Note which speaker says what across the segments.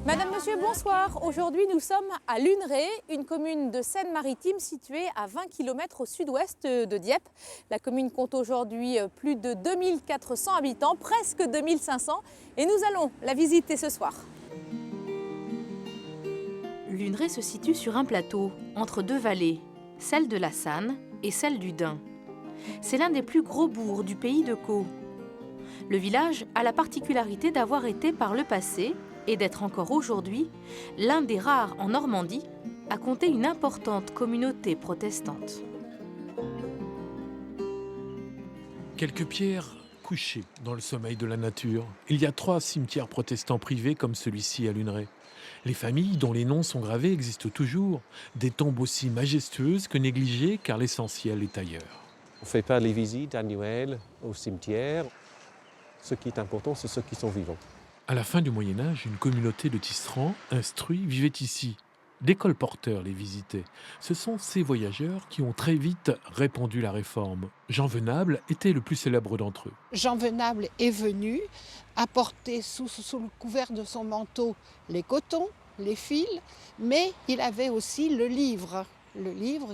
Speaker 1: Madame, Monsieur, bonsoir. Aujourd'hui, nous sommes à Luneray, une commune de Seine-Maritime située à 20 km au sud-ouest de Dieppe. La commune compte aujourd'hui plus de 2400 habitants, presque 2500, et nous allons la visiter ce soir.
Speaker 2: Luneray se situe sur un plateau, entre deux vallées, celle de la Sanne et celle du Dun. C'est l'un des plus gros bourgs du pays de Caux. Le village a la particularité d'avoir été par le passé, et d'être encore aujourd'hui, l'un des rares en Normandie à compter une importante communauté protestante.
Speaker 3: Quelques pierres couchées dans le sommeil de la nature. Il y a 3 cimetières protestants privés comme celui-ci à Luneray. Les familles dont les noms sont gravés existent toujours. Des tombes aussi majestueuses que négligées car l'essentiel est ailleurs.
Speaker 4: On ne fait pas les visites annuelles au cimetière. Ce qui est important, c'est ceux qui sont vivants.
Speaker 3: À la fin du Moyen-Âge, une communauté de tisserands instruits vivait ici. Des colporteurs les visitaient. Ce sont ces voyageurs qui ont très vite répandu la réforme. Jean Venable était le plus célèbre d'entre eux.
Speaker 5: Jean Venable est venu apporter sous le couvert de son manteau les cotons, les fils, mais il avait aussi le livre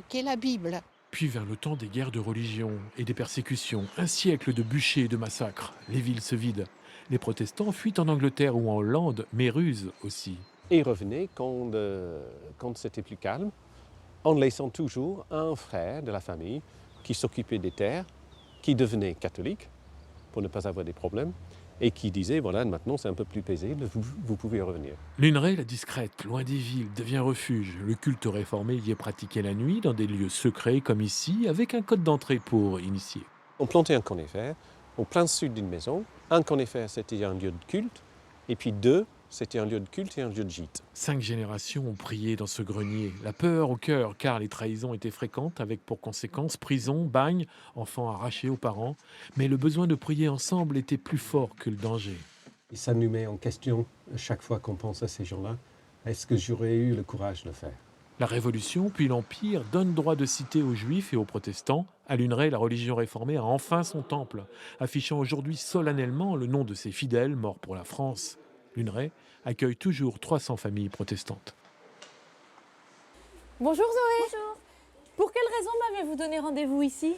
Speaker 5: qui est la Bible.
Speaker 3: Puis vers le temps des guerres de religion et des persécutions, un siècle de bûchers et de massacres, les villes se vident. Les protestants fuient en Angleterre ou en Hollande, mais rusent aussi.
Speaker 4: Et ils revenaient quand c'était plus calme, en laissant toujours un frère de la famille qui s'occupait des terres, qui devenait catholique, pour ne pas avoir des problèmes, et qui disait, voilà, maintenant c'est un peu plus paisible, vous pouvez revenir.
Speaker 3: Luneray, la discrète, loin des villes, devient refuge. Le culte réformé y est pratiqué la nuit, dans des lieux secrets comme ici, avec un code d'entrée pour initiés.
Speaker 4: On plantait un conifère au plein sud d'une maison. Un conifère, c'était un lieu de culte, et puis 2, c'était un lieu de culte et un lieu de gîte.
Speaker 3: 5 générations ont prié dans ce grenier, la peur au cœur, car les trahisons étaient fréquentes, avec pour conséquence prison, bagne, enfants arrachés aux parents. Mais le besoin de prier ensemble était plus fort que le danger.
Speaker 4: Et ça nous met en question chaque fois qu'on pense à ces gens-là. Est-ce que j'aurais eu le courage de le faire ?
Speaker 3: La Révolution, puis l'Empire, donnent droit de cité aux Juifs et aux protestants. À Luneray, la religion réformée a enfin son temple, affichant aujourd'hui solennellement le nom de ses fidèles morts pour la France. Luneray accueille toujours 300 familles protestantes.
Speaker 1: Bonjour Zoé.
Speaker 6: Bonjour.
Speaker 1: Pour quelle raison m'avez-vous donné rendez-vous ici ?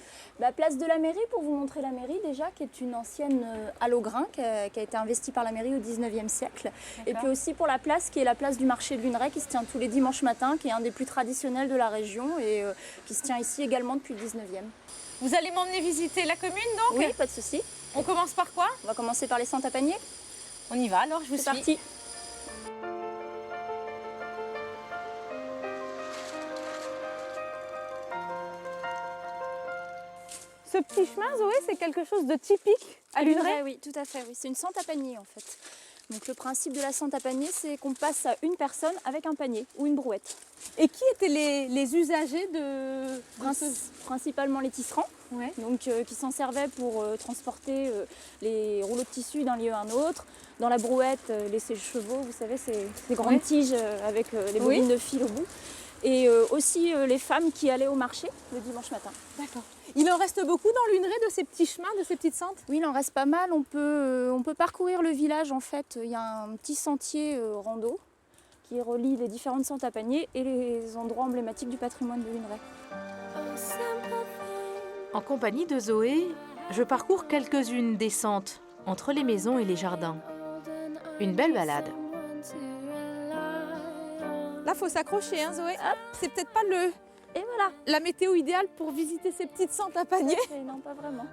Speaker 6: Place de la mairie pour vous montrer la mairie déjà, qui est une ancienne halograin qui a été investie par la mairie au 19e siècle. Et puis aussi pour la place qui est la place du marché de Luneray qui se tient tous les dimanches matins, qui est un des plus traditionnels de la région et qui se tient ici également depuis le 19e.
Speaker 1: Vous allez m'emmener visiter la commune donc ?
Speaker 6: Oui, pas de souci.
Speaker 1: On commence par quoi ?
Speaker 6: On va commencer par les centres à panier.
Speaker 1: On y va alors, je vous suis.
Speaker 6: C'est parti.
Speaker 1: Ce petit chemin, Zoé, c'est quelque chose de typique à Luneray ?
Speaker 6: Oui, tout à fait. Oui. C'est une sente à panier en fait. Donc le principe de la sente à panier, c'est qu'on passe à une personne avec un panier ou une brouette.
Speaker 1: Et qui étaient les usagers de
Speaker 6: Principalement les tisserands,
Speaker 1: Ouais.
Speaker 6: donc, qui s'en servaient pour transporter les rouleaux de tissu d'un lieu à un autre. Dans la brouette, les sèche-chevaux, vous savez, ces grandes tiges avec les bobines de fil au bout. Et aussi les femmes qui allaient au marché le dimanche matin.
Speaker 1: D'accord. Il en reste beaucoup dans Luneray de ces petits chemins, de ces petites sentes ?
Speaker 6: Oui, il en reste pas mal. On peut parcourir le village en fait. Il y a un petit sentier rando qui relie les différentes sentes à panier et les endroits emblématiques du patrimoine de Luneray.
Speaker 2: En compagnie de Zoé, je parcours quelques-unes des sentes entre les maisons et les jardins. Une belle balade.
Speaker 1: Là, faut s'accrocher, hein, Zoé. Hop. C'est peut-être pas
Speaker 6: Et voilà.
Speaker 1: la météo idéale pour visiter ces petites sentes à panier.
Speaker 6: Non, pas vraiment.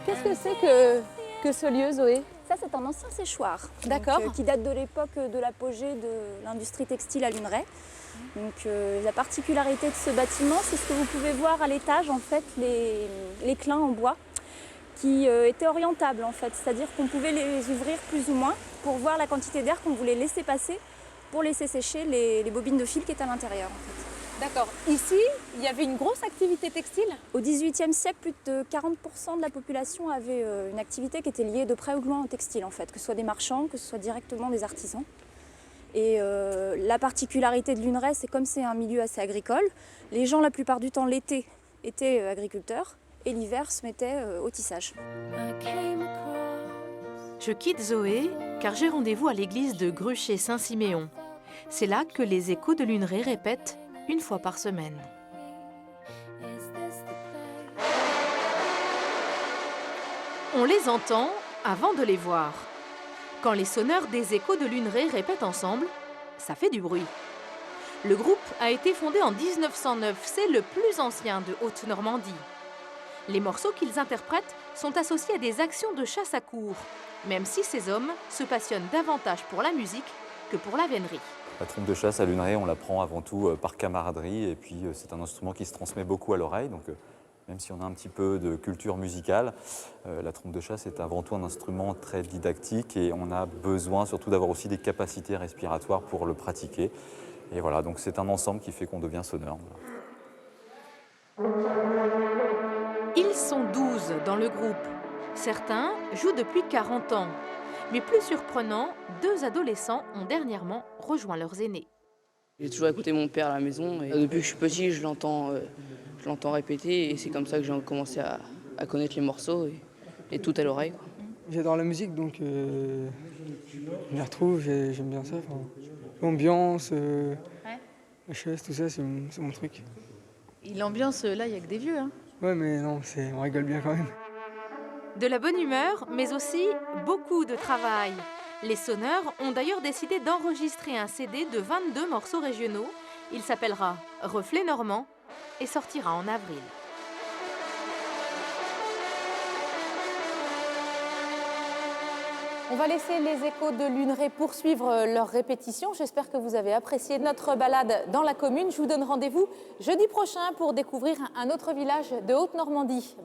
Speaker 1: Qu'est-ce que c'est que ce lieu, Zoé ?
Speaker 6: Ça, c'est un ancien séchoir.
Speaker 1: D'accord.
Speaker 6: Donc, qui date de l'époque de l'apogée de l'industrie textile à Luneray. Donc, la particularité de ce bâtiment, c'est ce que vous pouvez voir à l'étage, en fait, les clins en bois qui étaient orientables, en fait. C'est-à-dire qu'on pouvait les ouvrir plus ou moins pour voir la quantité d'air qu'on voulait laisser passer pour laisser sécher les bobines de fil qui étaient à l'intérieur, en fait.
Speaker 1: D'accord. Ici, il y avait une grosse activité textile ?
Speaker 6: Au XVIIIe siècle, plus de 40% de la population avait une activité qui était liée de près ou de loin au textile, en fait, que ce soit des marchands, que ce soit directement des artisans. Et la particularité de Luneray, c'est comme c'est un milieu assez agricole, les gens, la plupart du temps, l'été, étaient agriculteurs, et l'hiver se mettait au tissage.
Speaker 2: Je quitte Zoé car j'ai rendez-vous à l'église de Gruchet-Saint-Siméon. C'est là que les échos de Luneray répètent une fois par semaine. On les entend avant de les voir. Quand les sonneurs des échos de Luneray répètent ensemble, ça fait du bruit. Le groupe a été fondé en 1909, c'est le plus ancien de Haute-Normandie. Les morceaux qu'ils interprètent sont associés à des actions de chasse à courre, même si ces hommes se passionnent davantage pour la musique que pour la vénerie.
Speaker 7: La trompe de chasse à Luneray, on l'apprend avant tout par camaraderie, et puis c'est un instrument qui se transmet beaucoup à l'oreille, donc même si on a un petit peu de culture musicale, la trompe de chasse est avant tout un instrument très didactique et on a besoin surtout d'avoir aussi des capacités respiratoires pour le pratiquer. Et voilà, donc c'est un ensemble qui fait qu'on devient sonneur.
Speaker 2: Ils sont 12 dans le groupe. Certains jouent depuis 40 ans. Mais plus surprenant, 2 adolescents ont dernièrement rejoint leurs aînés.
Speaker 8: J'ai toujours écouté mon père à la maison et depuis que je suis petit, je l'entends répéter et c'est comme ça que j'ai commencé à connaître les morceaux et tout à l'oreille.
Speaker 9: J'adore la musique donc je m'y retrouve, j'aime bien ça. L'ambiance, la chaise, tout ça, c'est mon truc.
Speaker 10: Et l'ambiance, là, il n'y a que des vieux. Hein.
Speaker 9: Ouais, mais non, on rigole bien quand même.
Speaker 2: De la bonne humeur, mais aussi beaucoup de travail. Les sonneurs ont d'ailleurs décidé d'enregistrer un CD de 22 morceaux régionaux. Il s'appellera Reflet Normand et sortira en avril.
Speaker 1: On va laisser les échos de Luneray poursuivre leur répétition. J'espère que vous avez apprécié notre balade dans la commune. Je vous donne rendez-vous jeudi prochain pour découvrir un autre village de Haute-Normandie.